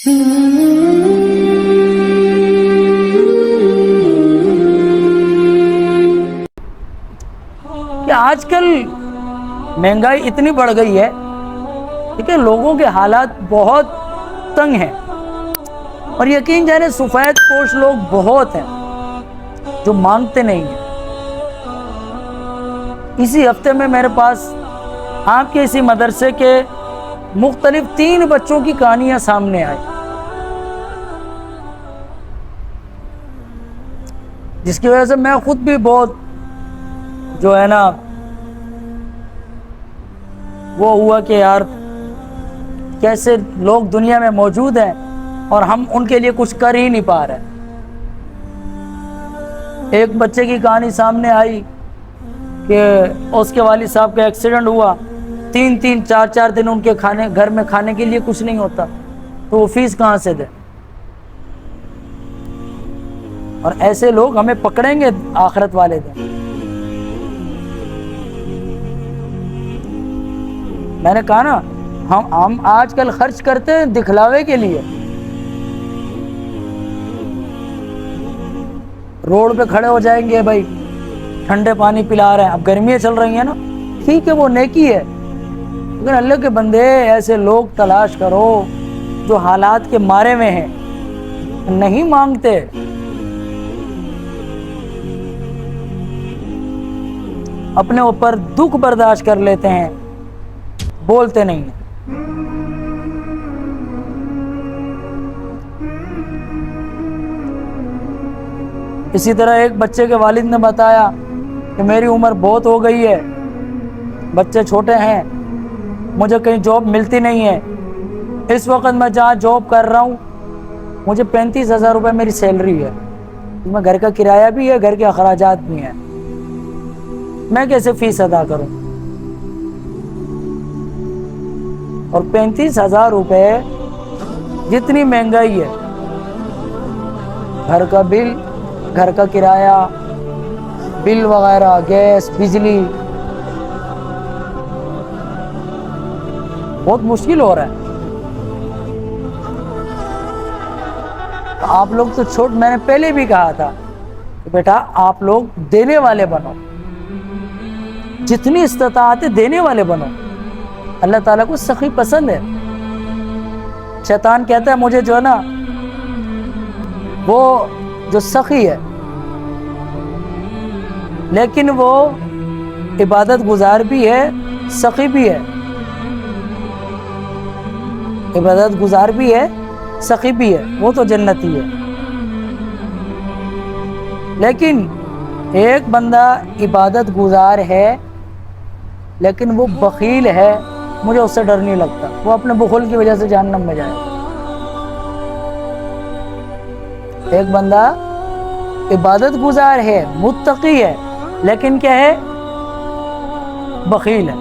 کہ آج کل مہنگائی اتنی بڑھ گئی ہے، ٹھیک ہے، لوگوں کے حالات بہت تنگ ہیں، اور یقین جانے سفید پوش لوگ بہت ہیں جو مانگتے نہیں ہیں۔ اسی ہفتے میں میرے پاس آپ کے اسی مدرسے کے مختلف 3 بچوں کی کہانیاں سامنے آئی، جس کی وجہ سے میں خود بھی بہت جو ہے نا وہ ہوا کہ یار کیسے لوگ دنیا میں موجود ہیں اور ہم ان کے لیے کچھ کر ہی نہیں پا رہے۔ ایک بچے کی کہانی سامنے آئی کہ اس کے والد صاحب کا ایکسیڈنٹ ہوا، 3 4 دن ان کے گھر میں کھانے کے لیے کچھ نہیں ہوتا، تو وہ فیس کہاں سے دے؟ اور ایسے لوگ ہمیں پکڑیں گے آخرت والے دن۔ میں نے کہا نا، ہم آج کل خرچ کرتے ہیں دکھلاوے کے لیے، روڈ پہ کھڑے ہو جائیں گے، بھائی ٹھنڈے پانی پلا رہے ہیں، اب گرمیاں چل رہی ہیں نا، ٹھیک ہے وہ نیکی ہے، لیکن اللہ کے بندے ایسے لوگ تلاش کرو جو حالات کے مارے میں ہیں، نہیں مانگتے، اپنے اوپر دکھ برداشت کر لیتے ہیں، بولتے نہیں ہیں۔ اسی طرح ایک بچے کے والد نے بتایا کہ میری عمر بہت ہو گئی ہے، بچے چھوٹے ہیں، مجھے کہیں جاب ملتی نہیں ہے، اس وقت میں جہاں جاب کر رہا ہوں مجھے 35,000 روپے میری سیلری ہے، اس میں گھر کا کرایہ بھی ہے، گھر کے اخراجات بھی ہیں، میں کیسے فیس ادا کروں؟ اور 35,000 روپے جتنی مہنگائی ہے، گھر کا بل، گھر کا کرایہ، بل وغیرہ، گیس، بجلی، بہت مشکل ہو رہا ہے۔ آپ لوگ تو میں نے پہلے بھی کہا تھا کہ بیٹا آپ لوگ دینے والے بنو، جتنی استطاعت دینے والے بنو، اللہ تعالیٰ کو سخی پسند ہے۔ شیطان کہتا ہے مجھے جو ہے نا وہ جو سخی ہے، لیکن وہ عبادت گزار بھی ہے، سخی بھی ہے، عبادت گزار بھی ہے، سخی بھی ہے، وہ تو جنتی ہے۔ لیکن ایک بندہ عبادت گزار ہے لیکن وہ بخیل ہے، مجھے اس سے ڈر نہیں لگتا، وہ اپنے بخل کی وجہ سے جہنم میں جائے۔ ایک بندہ عبادت گزار ہے، متقی ہے، لیکن کیا ہے؟ بخیل ہے،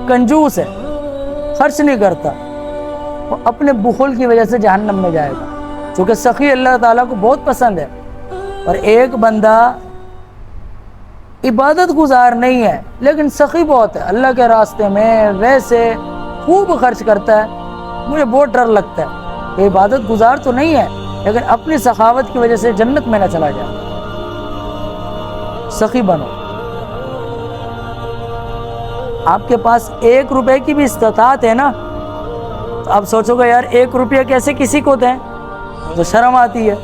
کنجوس ہے، خرچ نہیں کرتا، وہ اپنے بخل کی وجہ سے جہنم میں جائے گا، چونکہ سخی اللہ تعالیٰ کو بہت پسند ہے۔ اور ایک بندہ عبادت گزار نہیں ہے لیکن سخی بہت ہے، اللہ کے راستے میں ویسے خوب خرچ کرتا ہے، مجھے بہت ڈر لگتا ہے کہ عبادت گزار تو نہیں ہے لیکن اپنی سخاوت کی وجہ سے جنت میں نہ چلا جائے۔ سخی بنو۔ آپ کے پاس 1 روپے کی بھی استطاعت ہے نا، تو آپ سوچو گے یار 1 روپیہ کیسے کسی کو دیں، تو شرم آتی ہے۔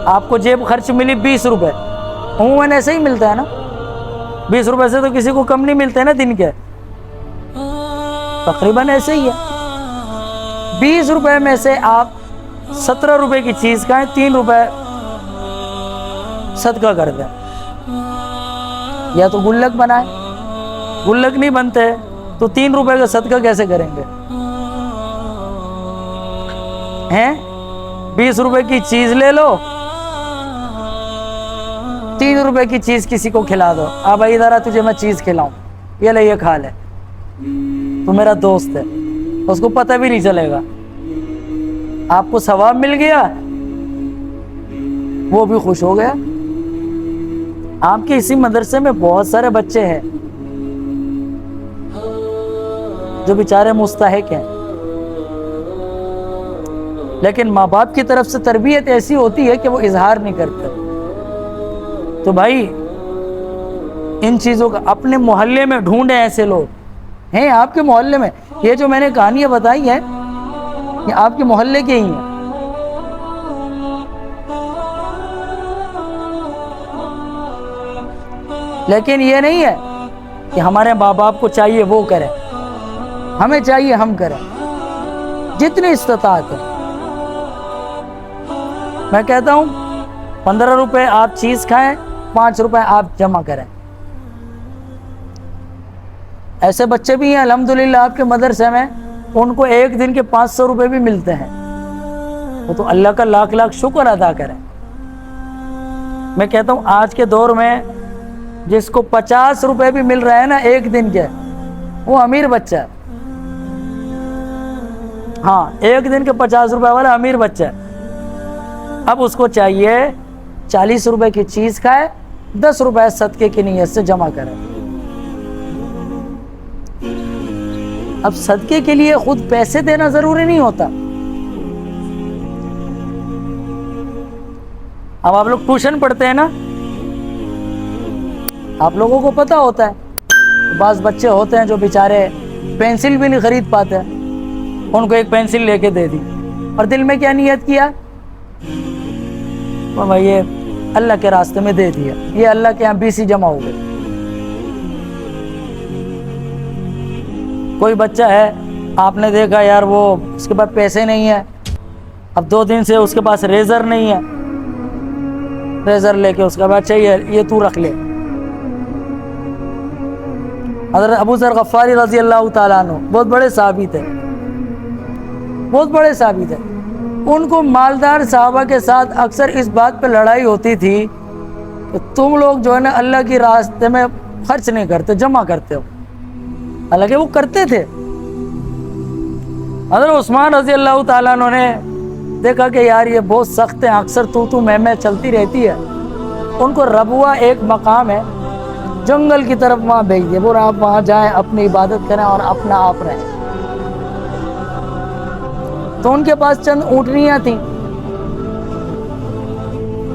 آپ کو جیب خرچ ملی 20 روپے، عموماً ایسے ہی ملتا ہے نا، 20 روپے سے تو کسی کو کم نہیں ملتے نا دن کے، تقریباً ایسے ہی ہے۔ 20 روپے میں سے آپ 17 روپے کی چیز کھائیں، 3 روپے صدقہ کر دیں، یا تو گلک بنائیں، گلک نہیں بنتے تو 3 روپے کا صدقہ کیسے کریں گے؟ 20 روپے کی چیز لے لو، 3 روپے کی چیز کسی کو کھلا دو، بھائی ادھر آ، تجھے میں چیز کھلاؤں، یہ لے، یہ کھا لے، تو میرا دوست ہے، اس کو پتہ بھی نہیں چلے گا، آپ کو ثواب مل گیا، وہ بھی خوش ہو گیا۔ آپ کے اسی مدرسے میں بہت سارے بچے ہیں جو بیچارے مستحق ہیں، لیکن ماں باپ کی طرف سے تربیت ایسی ہوتی ہے کہ وہ اظہار نہیں کرتے. تو بھائی ان چیزوں کا اپنے محلے میں ڈھونڈیں. ایسے لوگ ہیں آپ کے محلے میں. یہ جو میں نے کہانیاں بتائی ہیں یہ آپ کے محلے کے ہی ہیں. لیکن یہ نہیں ہے کہ ہمارے ماں باپ کو چاہیے وہ کریں, ہمیں چاہیے ہم کریں جتنی استطاعت ہے. میں کہتا ہوں 15 روپے آپ چیز کھائیں, 5 روپے آپ جمع کریں. ایسے بچے بھی ہیں الحمدللہ آپ کے مدرسے میں, ان کو ایک دن کے 500 روپے بھی ملتے ہیں. وہ تو اللہ کا لاکھ لاکھ شکر ادا کریں. میں کہتا ہوں آج کے دور میں جس کو 50 روپے بھی مل رہے ہیں نا ایک دن کے, وہ امیر بچہ ہے. ہاں, ایک دن کے 50 روپے والا امیر بچہ ہے. اب اس کو چاہیے 40 روپے کی چیز کھائے, 10 روپے صدقے کی نیت سے جمع کرے. اب صدقے کے لیے خود پیسے دینا ضروری نہیں ہوتا. اب آپ لوگ ٹیوشن پڑھتے ہیں نا, آپ لوگوں کو پتہ ہوتا ہے بعض بچے ہوتے ہیں جو بیچارے پینسل بھی نہیں خرید پاتے, ان کو ایک پینسل لے کے دے دی اور دل میں کیا نیت کیا, یہ اللہ کے راستے میں دے دیا, یہ اللہ کے یہاں 20 جمع ہو گئے. کوئی بچہ ہے آپ نے دیکھا یار وہ اس کے پاس پیسے نہیں ہیں, اب 2 دن سے اس کے پاس ریزر نہیں ہے, ریزر لے کے اس کا بچہ یہ تو رکھ لے. حضرت ابو ذر غفاری رضی اللہ تعالیٰ عنہ بہت بڑے صحابی تھے, بہت بڑے صحابی تھے. ان کو مالدار صحابہ کے ساتھ اکثر اس بات پہ لڑائی ہوتی تھی کہ تم لوگ جو ہے نا اللہ کی راستے میں خرچ نہیں کرتے, جمع کرتے ہو. حالانکہ وہ کرتے تھے. حضرت عثمان رضی اللہ تعالیٰ عنہ نے دیکھا کہ یار یہ بہت سخت ہیں, اکثر تو میں چلتی رہتی ہے. ان کو ربوہ ایک مقام ہے جنگل کی طرف, وہاں بھیج دیا, بولے آپ وہاں جائیں, اپنی عبادت کریں اور اپنا آپ رہیں. تو ان کے پاس چند اونٹنیاں تھیں,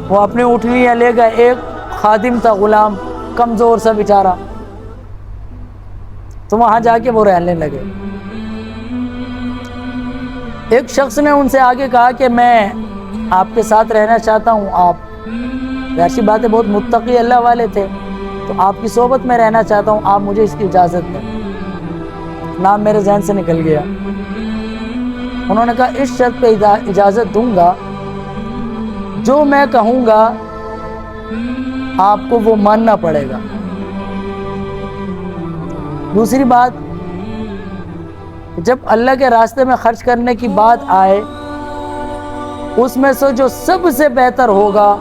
وہ اپنی اونٹنیاں لے گئے. ایک خادم تھا غلام, کمزور سا بیچارہ, تو وہاں جا کے وہ رہنے لگے. ایک شخص نے ان سے آگے کہا کہ میں آپ کے ساتھ رہنا چاہتا ہوں. آپ ایسی باتیں بہت متقی اللہ والے تھے, تو آپ کی صحبت میں رہنا چاہتا ہوں, آپ مجھے اس کی اجازت دیں. نام میرے ذہن سے نکل گیا. انہوں نے کہا اس شرط پہ اجازت دوں گا جو میں کہوں گا آپ کو وہ ماننا پڑے گا. دوسری بات, جب اللہ کے راستے میں خرچ کرنے کی بات آئے, اس میں سے جو سب سے بہتر ہوگا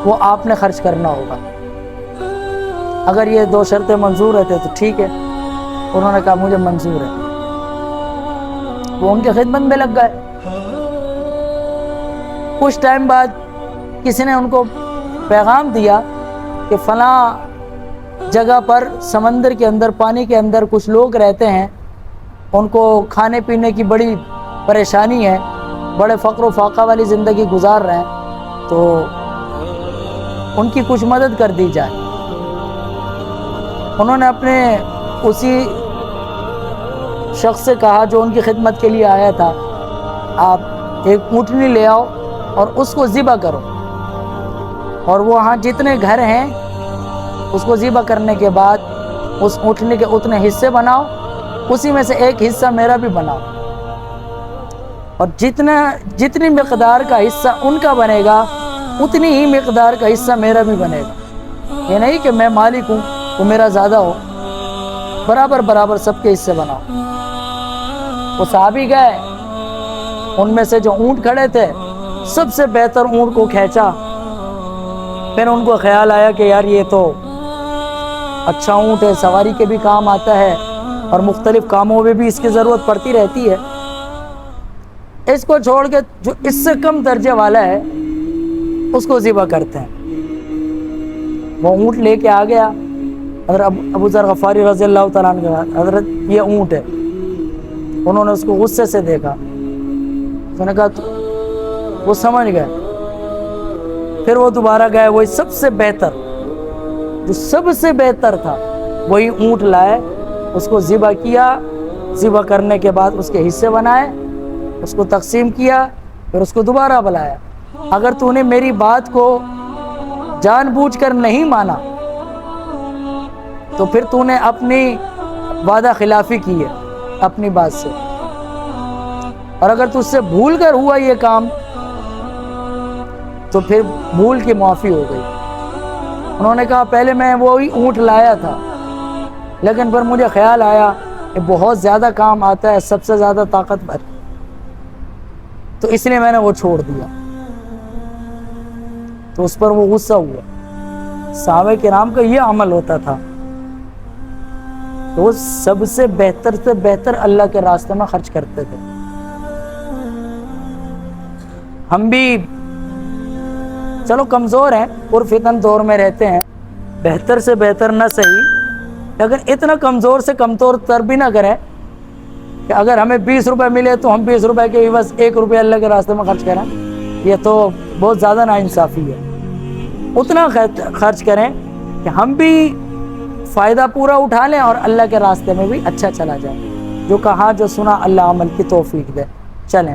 وہ آپ نے خرچ کرنا ہوگا. اگر یہ 2 شرطیں منظور رہتے تو ٹھیک ہے. انہوں نے کہا مجھے منظور ہے. وہ ان کے خدمت میں لگ گئے. کچھ ٹائم بعد کسی نے ان کو پیغام دیا کہ فلاں جگہ پر سمندر کے اندر, پانی کے اندر کچھ لوگ رہتے ہیں, ان کو کھانے پینے کی بڑی پریشانی ہے, بڑے فقر و فاقہ والی زندگی گزار رہے ہیں, تو ان کی کچھ مدد کر دی جائے. انہوں نے اپنے اسی شخص سے کہا جو ان کی خدمت کے لیے آیا تھا, آپ ایک اونٹنی لے آؤ اور اس کو ذبح کرو, اور وہاں جتنے گھر ہیں اس کو ذبح کرنے کے بعد اس اونٹنی کے اتنے حصے بناؤ, اسی میں سے ایک حصہ میرا بھی بناؤ, اور جتنی مقدار کا حصہ ان کا بنے گا اتنی ہی مقدار کا حصہ میرا بھی بنے گا. یہ نہیں کہ میں مالک ہوں تو میرا زیادہ ہو, برابر برابر سب کے حصے بناؤ. وہ صحابی گئے, ان میں سے جو اونٹ کھڑے تھے سب سے بہتر اونٹ کو کھینچا. پھر ان کو خیال آیا کہ یار یہ تو اچھا اونٹ ہے, سواری کے بھی کام آتا ہے اور مختلف کاموں میں بھی اس کی ضرورت پڑتی رہتی ہے, اس کو چھوڑ کے جو اس سے کم درجے والا ہے اس کو ذبح کرتے ہیں. وہ اونٹ لے کے آ گیا. حضرت ابو ذر غفاری رضی اللہ تعالیٰ عنہ, حضرت یہ اونٹ ہے. انہوں نے اس کو غصے سے دیکھا, تو نے کہا وہ سمجھ گئے. پھر وہ دوبارہ گئے, وہی سب سے بہتر, جو سب سے بہتر تھا وہی اونٹ لائے, اس کو ذبح کیا, ذبح کرنے کے بعد اس کے حصے بنائے, اس کو تقسیم کیا, پھر اس کو دوبارہ بلایا. اگر تو نے میری بات کو جان بوجھ کر نہیں مانا تو پھر تو نے اپنی وعدہ خلافی کی ہے اپنی بات سے, اور اگر تجھ سے بھول کر ہوا یہ کام تو پھر بھول کی معافی ہو گئی. انہوں نے کہا پہلے میں وہی اونٹ لایا تھا, لیکن پھر مجھے خیال آیا کہ بہت زیادہ کام آتا ہے, سب سے زیادہ طاقتور, تو اس لیے میں نے وہ چھوڑ دیا. تو اس پر وہ غصہ ہوا. صحابہ کرام کا یہ عمل ہوتا تھا, تو وہ سب سے بہتر اللہ کے راستے میں خرچ کرتے تھے. ہم بھی چلو کمزور ہیں, پرفتن دور میں رہتے ہیں, بہتر سے بہتر نہ صحیح, لیکن اتنا کمزور سے کمزور تر بھی نہ کریں کہ اگر ہمیں 20 روپے ملے تو ہم 20 روپے کے بس 1 روپیہ اللہ کے راستے میں خرچ کریں. یہ تو بہت زیادہ ناانصافی ہے. اتنا خرچ کریں کہ ہم بھی فائدہ پورا اٹھا لیں اور اللہ کے راستے میں بھی اچھا چلا جائے. جو کہا جو سنا اللہ عمل کی توفیق دے. چلیں.